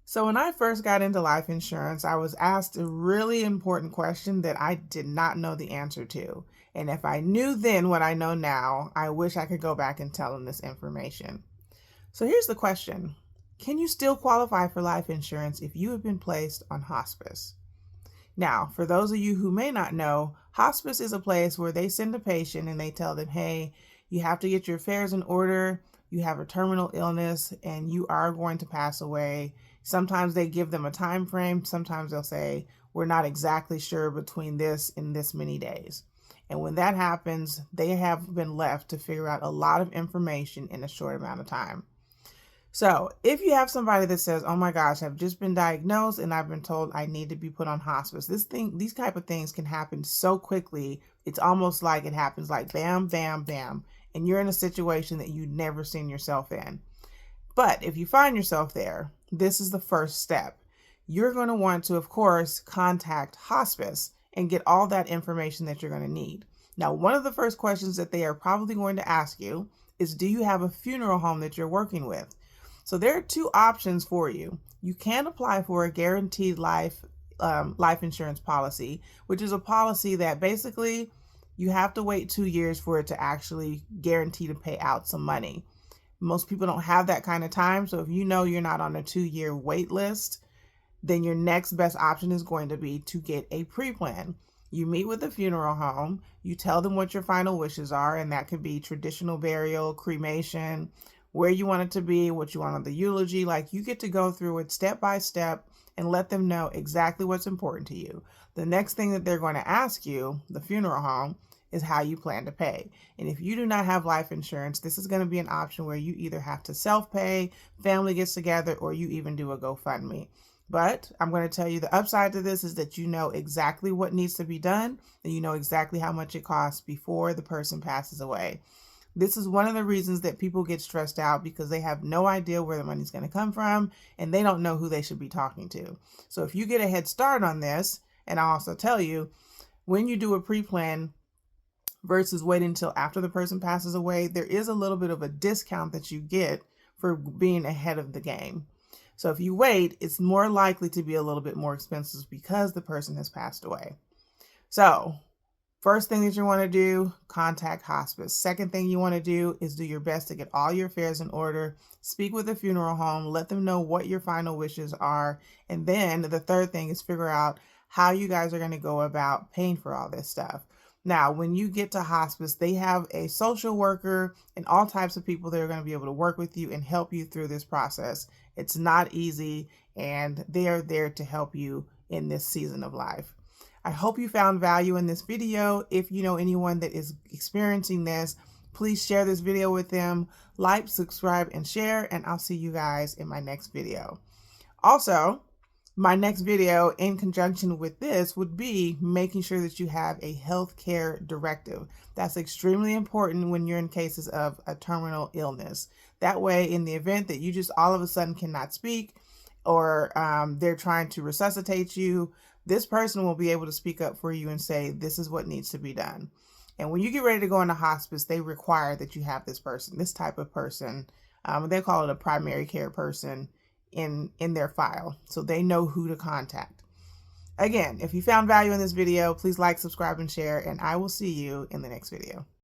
So when I first got into life insurance, I was asked a really important question that I did not know the answer to. And if I knew then what I know now, I wish I could go back and tell them this information. So here's the question. Can you still qualify for life insurance if you have been placed on hospice? Now, for those of you who may not know, hospice is a place where they send a patient and they tell them, hey, you have to get your affairs in order, you have a terminal illness, and you are going to pass away. Sometimes they give them a time frame. Sometimes they'll say, we're not exactly sure between this and this many days. And when that happens, they have been left to figure out a lot of information in a short amount of time. So if you have somebody that says, oh my gosh, I've just been diagnosed and I've been told I need to be put on hospice, these type of things can happen so quickly. It's almost like it happens like bam, bam, bam. And you're in a situation that you've never seen yourself in. But if you find yourself there, this is the first step. You're going to want to, of course, contact hospice and get all that information that you're going to need. Now, one of the first questions that they are probably going to ask you is, do you have a funeral home that you're working with? So there are two options for you. You can apply for a guaranteed life insurance policy, which is a policy that basically you have to wait 2 years for it to actually guarantee to pay out some money. Most people don't have that kind of time. So if you know you're not on a 2-year wait list, then your next best option is going to be to get a pre-plan. You meet with the funeral home, you tell them what your final wishes are, and that could be traditional burial, cremation, where you want it to be, what you want on the eulogy. Like, you get to go through it step by step and let them know exactly what's important to you. The next thing that they're going to ask you, the funeral home, is how you plan to pay. And if you do not have life insurance, this is going to be an option where you either have to self-pay, family gets together, or you even do a GoFundMe. But I'm going to tell you the upside to this is that you know exactly what needs to be done, and you know exactly how much it costs before the person passes away. This is one of the reasons that people get stressed out, because they have no idea where the money's going to come from and they don't know who they should be talking to. So if you get a head start on this, and I'll also tell you, when you do a pre-plan versus waiting until after the person passes away, there is a little bit of a discount that you get for being ahead of the game. So if you wait, it's more likely to be a little bit more expensive because the person has passed away. So first thing that you want to do, contact hospice. Second thing you want to do is do your best to get all your affairs in order. Speak with the funeral home, let them know what your final wishes are. And then the third thing is figure out how you guys are going to go about paying for all this stuff. Now, when you get to hospice, they have a social worker and all types of people that are going to be able to work with you and help you through this process. It's not easy, and they are there to help you in this season of life. I hope you found value in this video. If you know anyone that is experiencing this, please share this video with them. Like, subscribe, and share, and I'll see you guys in my next video. Also, my next video in conjunction with this would be making sure that you have a healthcare directive. That's extremely important when you're in cases of a terminal illness. That way, in the event that you just all of a sudden cannot speak, or they're trying to resuscitate you, this person will be able to speak up for you and say, this is what needs to be done. And when you get ready to go into hospice, they require that you have this person, this type of person. They call it a primary care person in their file, so they know who to contact. Again, if you found value in this video, please like, subscribe, and share, and I will see you in the next video.